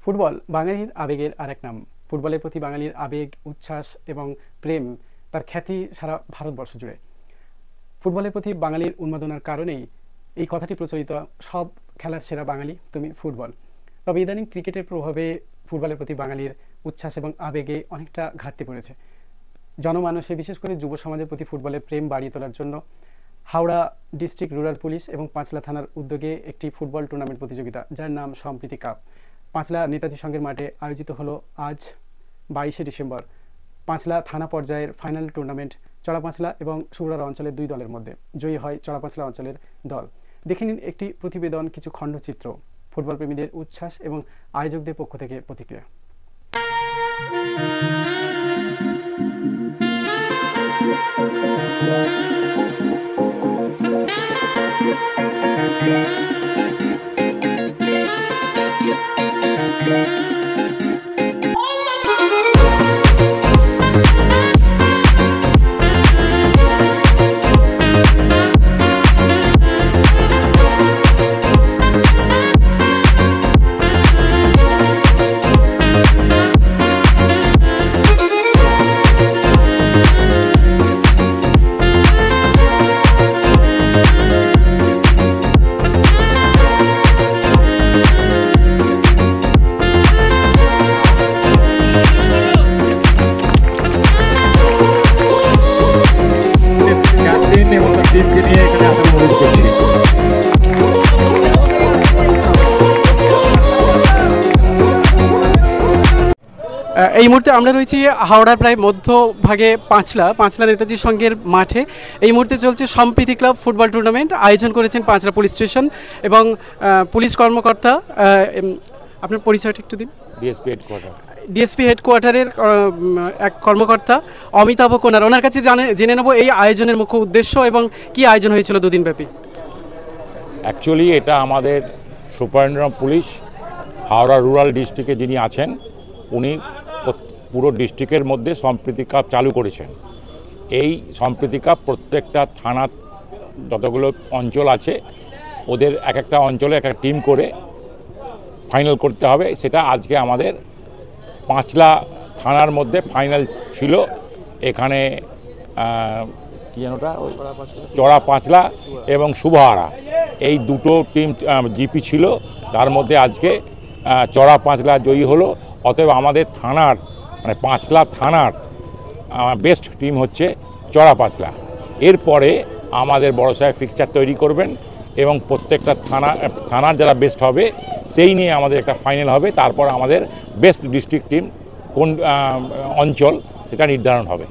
Football বাঙালির আবেগের আরেক নাম। ফুটবলের প্রতি বাঙালির আবেগ, উচ্ছ্বাস এবং প্রেম তার খ্যাতি সারা ভারতবর্ষ জুড়ে। ফুটবলের প্রতি বাঙালির উন্মাদনার কারণেই এই কথাটি প্রচলিত, সব খেলার সেরা বাঙালি তুমি ফুটবল। তবে ইদানিং ক্রিকেটের প্রভাবে ফুটবলের প্রতি বাঙালির উচ্ছ্বাস এবং আবেগে অনেকটা ঘাটতি পড়েছে। জনমানসে বিশেষ করে যুব সমাজের প্রতি ফুটবলের প্রেম বাড়িয়ে তোলার জন্য হাওড়া ডিস্ট্রিক্ট রুরাল পুলিশ এবং পাঁচলা থানার উদ্যোগে একটি ফুটবল টুর্নামেন্ট প্রতিযোগিতা, যার নাম সম্প্রীতি কাপ, পাঁচলা নেতাজি সংঘের মাঠে আয়োজিত হলো আজ 22শে ডিসেম্বর। পাঁচলা থানা পর্যায়ের ফাইনাল টুর্নামেন্ট চড়াপাঁচলা এবং সুরার অঞ্চলের দুই দলের মধ্যে। জয়ী হয় চড়াপাঁচলা অঞ্চলের দল। দেখে নিন একটি প্রতিবেদন, কিছু খণ্ডচিত্র, ফুটবল প্রেমীদের উচ্ছ্বাস এবং আয়োজকদের পক্ষ থেকে প্রতিক্রিয়া। এই মুহূর্তে আমরা রয়েছি হাওড়ার প্রায় মধ্যভাগে পাঁচলা নেতাজি সংঘের মাঠে। এই মুহূর্তে চলছে সম্প্রীতি ক্লাব ফুটবল টুর্নামেন্ট। আয়োজন করেছেন পাঁচলা পুলিশ স্টেশন এবং পুলিশ কর্মকর্তা। আপনার পরিচয়টা একটু দিন। ডিএসপি হেডকোয়ার্টারের এক কর্মকর্তা অমিতাভ কোনার, ওনার কাছে জেনে নেব এই আয়োজনের মুখ্য উদ্দেশ্য এবং কি আয়োজন হয়েছিল দুদিন ব্যাপী। অ্যাকচুয়ালি এটা আমাদের সুপারিনটেনডেন্ট পুলিশ হাওড়া রুরাল ডিস্ট্রিক্টে যিনি আছেন, উনি পুরো ডিস্ট্রিক্টের মধ্যে সম্প্রীতি কাপ চালু করেছেন। এই সম্প্রীতি কাপ প্রত্যেকটা থানা, যতগুলো অঞ্চল আছে, ওদের এক একটা অঞ্চলে এক একটা টিম করে ফাইনাল করতে হবে। সেটা আজকে আমাদের পাঁচলা থানার মধ্যে ফাইনাল ছিল। এখানে কি জানোটা চড়া পাঁচলা এবং শুভহারা, এই দুটো টিম জিপি ছিল। তার মধ্যে আজকে চড়া পাঁচলা জয়ী হলো। অতএব আমাদের থানার মানে পাঁচলা থানার বেস্ট টিম হচ্ছে চড়া পাঁচলা। এরপরে আমাদের বড় সাহেব ফিকচার তৈরি করবেন এবং প্রত্যেকটা থানার যারা বেস্ট হবে সেই নিয়ে আমাদের একটা ফাইনাল হবে। তারপর আমাদের বেস্ট ডিস্ট্রিক্ট টিম কোন অঞ্চল সেটা নির্ধারণ হবে।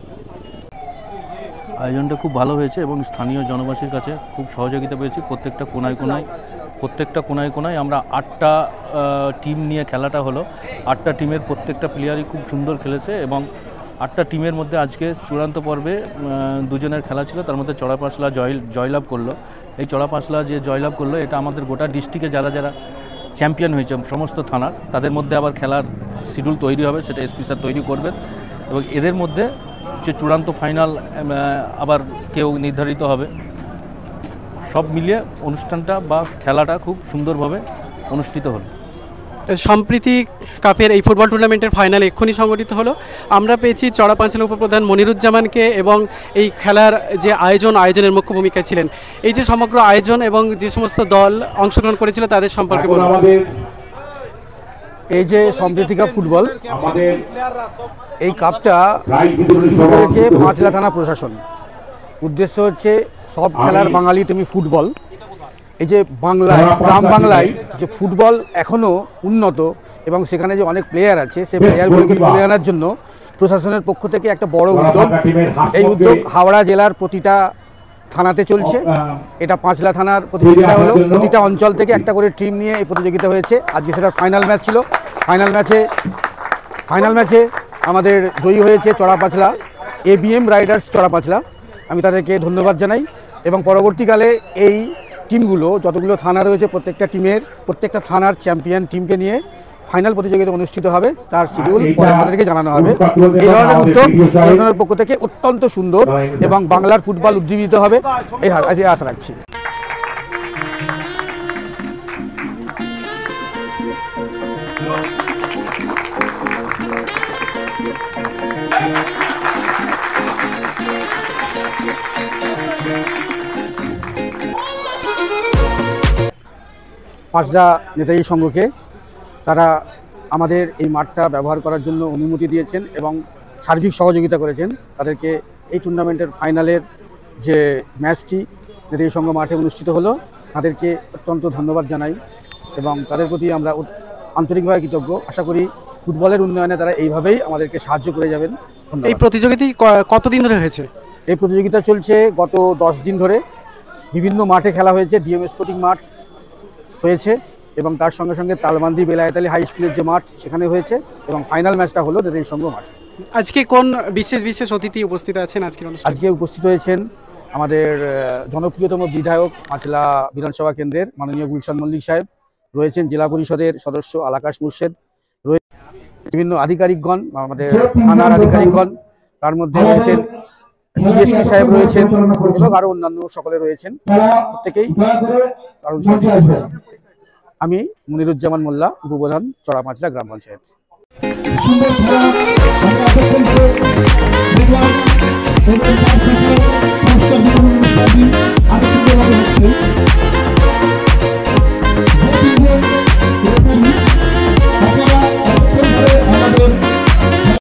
আয়োজনটা খুব ভালো হয়েছে এবং স্থানীয় জনবাসীর কাছে খুব সহযোগিতা পেয়েছি। প্রত্যেকটা কোনায় আমরা 8টা টিম নিয়ে খেলাটা হলো। 8টা টিমের প্রত্যেকটা প্লেয়ারই খুব সুন্দর খেলেছে এবং 8টা টিমের মধ্যে আজকে চূড়ান্ত পর্বে দুজনের খেলা ছিল। তার মধ্যে চড়াপাঁচলা জয়লাভ করলো। এই চড়াপাঁচলা যে জয়লাভ করলো, এটা আমাদের গোটা ডিস্ট্রিক্টে যারা চ্যাম্পিয়ন হয়েছে সমস্ত থানার, তাদের মধ্যে আবার খেলার শিডিউল তৈরি হবে, সেটা এসপি স্যার তৈরি করবেন এবং এদের মধ্যে যে চূড়ান্ত ফাইনাল আবার কেউ নির্ধারিত হবে। সব মিলিয়ে অনুষ্ঠানটা বা খেলাটা খুব সুন্দরভাবে অনুষ্ঠিত হলো। সম্প্রীতি কাপের এই ফুটবল টুর্নামেন্টের ফাইনাল এক্ষুনি সংগঠিত হলো। আমরা পেয়েছি চড়াপাঁচলা উপপ্রধান মনিরুজ্জামানকে এবং এই খেলার যে আয়োজনের মুখ্য ভূমিকায় ছিলেন। এই যে সমগ্র আয়োজন এবং যে সমস্ত দল অংশগ্রহণ করেছিল তাদের সম্পর্কে বলুন। এই যে সম্প্রীতি কাপ ফুটবল, এই কাপটা শুরু করেছে পাঁচলা থানা প্রশাসন। উদ্দেশ্য হচ্ছে সব খেলার বাঙালি তুমি ফুটবল। এই যে বাংলায়, গ্রাম বাংলায় যে ফুটবল এখনও উন্নত এবং সেখানে যে অনেক প্লেয়ার আছে, সেই প্লেয়ারগুলোকে তুলে আনার জন্য প্রশাসনের পক্ষ থেকে একটা বড় উদ্যোগ। এই উদ্যোগ হাওড়া জেলার প্রতিটা থানাতে চলছে। এটা পাঁচলা থানার প্রতিযোগিতা হলো। প্রতিটা অঞ্চল থেকে একটা করে টিম নিয়ে এই প্রতিযোগিতা হয়েছে। আজকে সেটার ফাইনাল ম্যাচ ছিল। ফাইনাল ম্যাচে আমাদের জয়ী হয়েছে চড়াপাঁচলা, ABM রাইডার্স চড়াপাঁচলা। আমি তাদেরকে ধন্যবাদ জানাই এবং পরবর্তীকালে এই টিমগুলো যতগুলো থানা রয়েছে প্রত্যেকটা থানার চ্যাম্পিয়ন টিমকে নিয়ে ফাইনাল প্রতিযোগিতা অনুষ্ঠিত হবে। তার শিডিউল পরে আমাদেরকে জানানো হবে। এই ধরনের উদ্যোগ প্রশাসনের পক্ষ থেকে অত্যন্ত সুন্দর এবং বাংলার ফুটবল উজ্জীবিত হবে এই আশা রাখছি। পাঁচলা নেতাজি সংঘকে তারা আমাদের এই মাঠটা ব্যবহার করার জন্য অনুমতি দিয়েছেন এবং সার্বিক সহযোগিতা করেছেন। তাদেরকে এই টুর্নামেন্টের ফাইনালের যে ম্যাচটি নেতাজি সংঘ মাঠে অনুষ্ঠিত হলো, তাদেরকে অত্যন্ত ধন্যবাদ জানাই এবং তাদের প্রতি আমরা আন্তরিকভাবে কৃতজ্ঞ। আশা করি ফুটবলের উন্নয়নে তারা এইভাবেই আমাদেরকে সাহায্য করে যাবেন। এই প্রতিযোগিতা কতদিন ধরে হয়েছে? এই প্রতিযোগিতা চলছে গত 10 দিন ধরে। বিভিন্ন মাঠে খেলা হয়েছে, ডিএম স্পোর্টিং মাঠ হয়েছে এবং তার সঙ্গে সঙ্গে তালবান্দি বেলায়েত আলী হাই স্কুলের যে মাঠ সেখানে হয়েছে এবং ফাইনাল ম্যাচটা হলো নেতাজি সংঘ মাঠ। আজকে কোন বিশেষ অতিথি উপস্থিত আছেন আজকের অনুষ্ঠানে? আজকে উপস্থিত হয়েছেন আমাদের জনপ্রিয়তম বিধায়ক পাঁচলা বিধানসভা কেন্দ্রের মাননীয় গুলশান মল্লিক সাহেব, রয়েছেন জেলা পরিষদের সদস্য আলাকাশ মুর্শেদ, রয়েছে বিভিন্ন আধিকারিকগণ, আমাদের থানার আধিকারিকগণ, তার মধ্যে রয়েছেন ডিএসপি সাহেব রয়েছেন এবং আরও অন্যান্য সকলে রয়েছেন। প্রত্যেকেই কারণ আমি মনিরুজ্জামান মোল্লা, উপপ্রধান চড়া পাঁচলা গ্রাম পঞ্চায়েত। সুন্দর খেলা আমরা